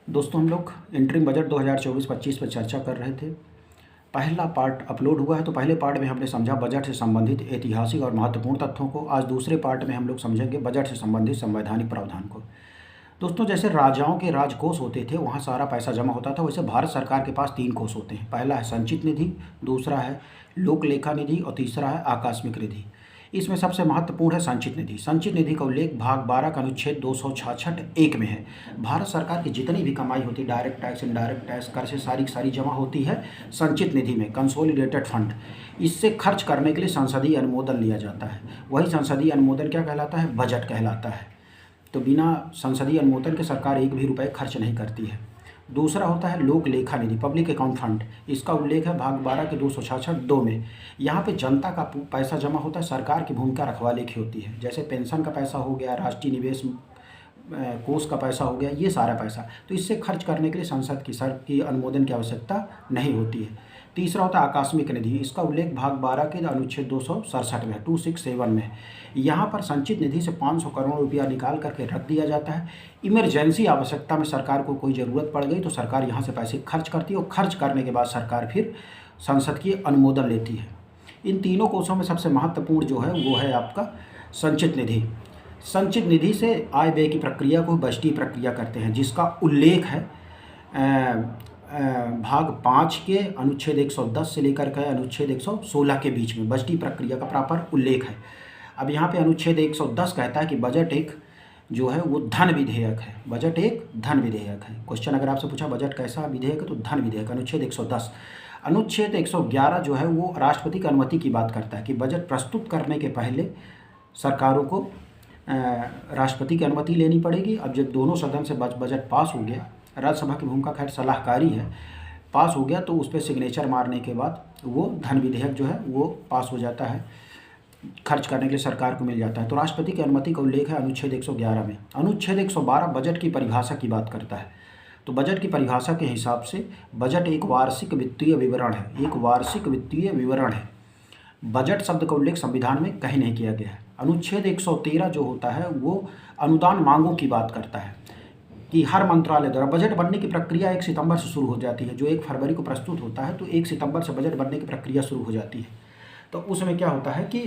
दोस्तों, हम लोग इंटरिम बजट 2024-25 पर चर्चा कर रहे थे। पहला पार्ट अपलोड हुआ है, तो पहले पार्ट में हमने समझा बजट से संबंधित ऐतिहासिक और महत्वपूर्ण तथ्यों को। आज दूसरे पार्ट में हम लोग समझेंगे बजट से संबंधित संवैधानिक प्रावधान को। दोस्तों, जैसे राजाओं के राजकोष होते थे, वहाँ सारा पैसा जमा होता था, वैसे भारत सरकार के पास 3 कोष होते हैं। पहला है संचित निधि, दूसरा है लोक लेखा निधि और तीसरा है आकस्मिक निधि। इसमें सबसे महत्वपूर्ण है संचित निधि। संचित निधि का उल्लेख भाग 12 का अनुच्छेद 266(1) में है। भारत सरकार की जितनी भी कमाई होती है, डायरेक्ट टैक्स, इनडायरेक्ट टैक्स, कर से सारी जमा होती है संचित निधि में, कंसोलिडेटेड फंड। इससे खर्च करने के लिए संसदीय अनुमोदन लिया जाता है। वही संसदीय अनुमोदन क्या कहलाता है? बजट कहलाता है। तो बिना संसदीय अनुमोदन के सरकार एक भी रुपये खर्च नहीं करती है। दूसरा होता है लोक लेखा निधि, पब्लिक अकाउंट फंड। इसका उल्लेख है भाग 12 के 266(2) में। यहाँ पे जनता का पैसा जमा होता है, सरकार की भूमिका रखवाले की होती है। जैसे पेंशन का पैसा हो गया, राष्ट्रीय निवेश कोष का पैसा हो गया, ये सारा पैसा। तो इससे खर्च करने के लिए संसद की अनुमोदन की आवश्यकता नहीं होती है। तीसरा होता है आकस्मिक निधि। इसका उल्लेख भाग 12 के अनुच्छेद 267 में, 267 में। यहाँ पर संचित निधि से 500 करोड़ रुपया निकाल करके रख दिया जाता है। इमरजेंसी आवश्यकता में सरकार को कोई ज़रूरत पड़ गई तो सरकार यहाँ से पैसे खर्च करती है, और खर्च करने के बाद सरकार फिर संसद की अनुमोदन लेती है। इन तीनों कोषों में सबसे महत्वपूर्ण जो है वो है आपका संचित निधि। संचित निधि से आय व्यय की प्रक्रिया को बजटीय प्रक्रिया करते हैं, जिसका उल्लेख है भाग 5 के अनुच्छेद 110 से लेकर के अनुच्छेद 116 के बीच में बजटीय प्रक्रिया का प्रॉपर उल्लेख है। अब यहाँ पे अनुच्छेद 110 कहता है कि बजट एक जो है वो धन विधेयक है। बजट एक धन विधेयक है। क्वेश्चन अगर आपसे पूछा बजट कैसा विधेयक है, तो धन विधेयक, अनुच्छेद 110। अनुच्छेद 111 जो है वो राष्ट्रपति की अनुमति की बात करता है कि बजट प्रस्तुत करने के पहले सरकारों को राष्ट्रपति की अनुमति लेनी पड़ेगी। अब जब दोनों सदन से बजट पास हो गया, राज्यसभा की भूमिका खैर सलाहकारी है, पास हो गया तो उस पर सिग्नेचर मारने के बाद वो धन विधेयक जो है वो पास हो जाता है, खर्च करने के लिए सरकार को मिल जाता है। तो राष्ट्रपति की अनुमति का उल्लेख है अनुच्छेद 111 में। अनुच्छेद 112 बजट की परिभाषा की बात करता है। तो बजट की परिभाषा के हिसाब से बजट एक वार्षिक वित्तीय विवरण है। एक वार्षिक वित्तीय विवरण है। बजट शब्द का उल्लेख संविधान में कहीं नहीं किया गया है। अनुच्छेद 113 जो होता है वो अनुदान मांगों की बात करता है कि हर मंत्रालय द्वारा बजट बनने की प्रक्रिया 1 सितंबर से शुरू हो जाती है। जो 1 फरवरी को प्रस्तुत होता है तो 1 सितंबर से बजट बनने की प्रक्रिया शुरू हो जाती है। तो उसमें क्या होता है कि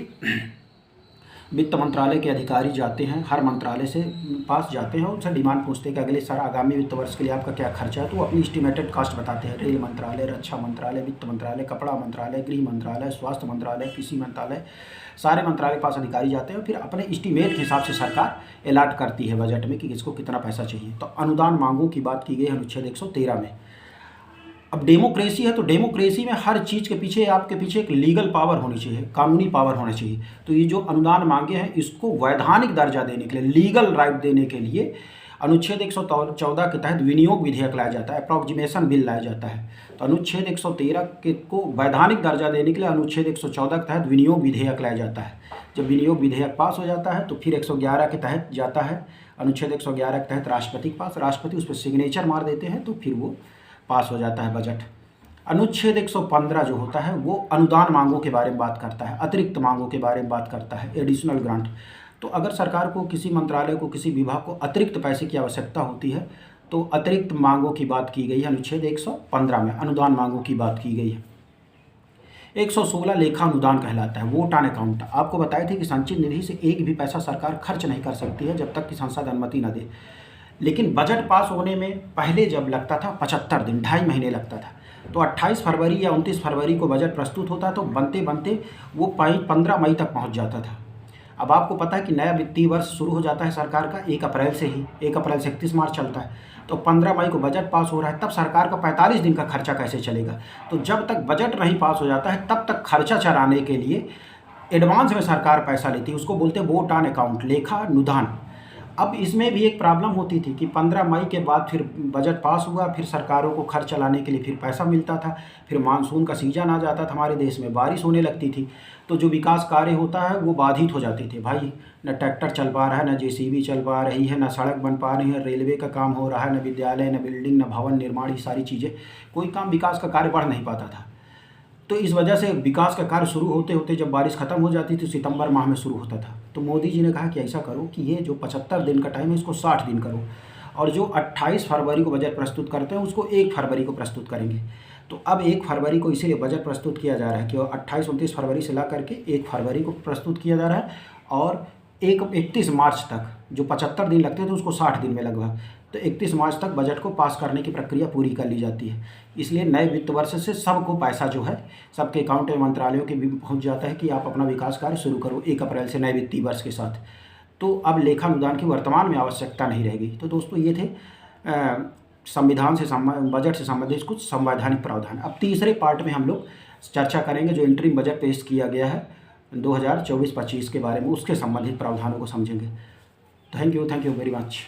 वित्त मंत्रालय के अधिकारी जाते हैं, हर मंत्रालय से पास जाते हैं, उनसे डिमांड पूछते हैं कि अगले साल आगामी वित्त वर्ष के लिए आपका क्या खर्चा है। तो वो अपनी एस्टिमेटेड कास्ट बताते हैं। रेल मंत्रालय, रक्षा मंत्रालय, वित्त मंत्रालय, कपड़ा मंत्रालय, गृह मंत्रालय, स्वास्थ्य मंत्रालय, कृषि मंत्रालय, सारे मंत्रालय के पास अधिकारी जाते हैं, फिर अपने एस्टिमेट के हिसाब से सरकार अलॉट करती है बजट में कि किसको कितना पैसा चाहिए। तो अनुदान मांगों की बात की गई है अनुच्छेद 113 में। अब डेमोक्रेसी है, तो डेमोक्रेसी में हर चीज़ के पीछे आपके पीछे एक लीगल पावर होनी चाहिए, कानूनी पावर होना चाहिए। तो ये जो अनुदान मांगे हैं इसको वैधानिक दर्जा देने के लिए, लीगल राइट देने के लिए अनुच्छेद 114 के तहत विनियोग विधेयक लाया जाता है, अप्रॉक्सिमेशन बिल लाया जाता है। तो अनुच्छेद 113 के को वैधानिक दर्जा देने के लिए अनुच्छेद 114 के तहत विनियोग विधेयक लाया जाता है। जब विनियोग विधेयक पास हो जाता है तो फिर 111 के तहत जाता है, अनुच्छेद 111 के तहत राष्ट्रपति के पास, राष्ट्रपति उस पर सिग्नेचर मार देते हैं तो फिर वो पास हो जाता है बजट। अनुच्छेद 115 जो होता है वो अनुदान मांगों के बारे में बात करता है, अतिरिक्त मांगों के बारे में बात करता है, एडिशनल ग्रांट। तो अगर सरकार को, किसी मंत्रालय को, किसी विभाग को अतिरिक्त पैसे की आवश्यकता होती है तो अतिरिक्त मांगों की बात की गई है अनुच्छेद 115 में, अनुदान मांगों की बात की गई है। 116 लेखा अनुदान कहलाता है, वोट ऑन अकाउंट। आपको बताई थी कि संचित निधि से एक भी पैसा सरकार खर्च नहीं कर सकती है जब तक कि संसद अनुमति न दे। लेकिन बजट पास होने में पहले जब लगता था 75 दिन, 2.5 महीने लगता था। तो 28 फरवरी या 29 फरवरी को बजट प्रस्तुत होता तो बनते बनते वो 15 मई तक पहुंच जाता था। अब आपको पता है कि नया वित्तीय वर्ष शुरू हो जाता है सरकार का 1 अप्रैल से ही, 1 अप्रैल से 31 मार्च चलता है। तो 15 मई को बजट पास हो रहा है, तब सरकार का 45 दिन का खर्चा कैसे चलेगा। तो जब तक बजट नहीं पास हो जाता है तब तक खर्चा चलाने के लिए एडवांस में सरकार पैसा लेती है, उसको बोलते हैं वोट ऑन अकाउंट, लेखा अनुदान। अब इसमें भी एक प्रॉब्लम होती थी कि 15 मई के बाद फिर बजट पास हुआ, फिर सरकारों को खर्च चलाने के लिए फिर पैसा मिलता था, फिर मानसून का सीजन आ जाता था, हमारे देश में बारिश होने लगती थी, तो जो विकास कार्य होता है वो बाधित हो जाते थे। भाई न ट्रैक्टर चल पा रहा है, न जेसीबी चल पा रही है, न सड़क बन पा रही है, रेलवे का काम हो रहा है, न विद्यालय, न बिल्डिंग, न भवन निर्माण, ये सारी चीज़ें, कोई काम विकास का कार्य बढ़ नहीं पाता था। तो इस वजह से विकास का कार्य शुरू होते होते जब बारिश खत्म हो जाती थी सितंबर माह में शुरू होता था। तो मोदी जी ने कहा कि ऐसा करो कि ये जो 75 दिन का टाइम है इसको 60 दिन करो, और जो 28 फरवरी को बजट प्रस्तुत करते हैं उसको 1 फरवरी को प्रस्तुत करेंगे। तो अब 1 फरवरी को इसीलिए बजट प्रस्तुत किया जा रहा है कि 28-29 फरवरी से ला करके 1 फरवरी को प्रस्तुत किया जा रहा है, और 31 मार्च तक, जो 75 दिन लगते थे तो उसको 60 दिन में लगभग, तो 31 मार्च तक बजट को पास करने की प्रक्रिया पूरी कर ली जाती है। इसलिए नए वित्त वर्ष से सबको पैसा जो है सबके अकाउंट एवं मंत्रालयों के भी पहुंच जाता है कि आप अपना विकास कार्य शुरू करो 1 अप्रैल से नए वित्तीय वर्ष के साथ। तो अब लेखानुदान की वर्तमान में आवश्यकता नहीं रहेगी। तो दोस्तों ये थे संविधान से बजट से संबंधित कुछ संवैधानिक प्रावधान। अब तीसरे पार्ट में हम लोग चर्चा करेंगे जो इंटरिम बजट पेश किया गया है 2024-25 के बारे में, उसके संबंधित प्रावधानों को समझेंगे। Thank you very much.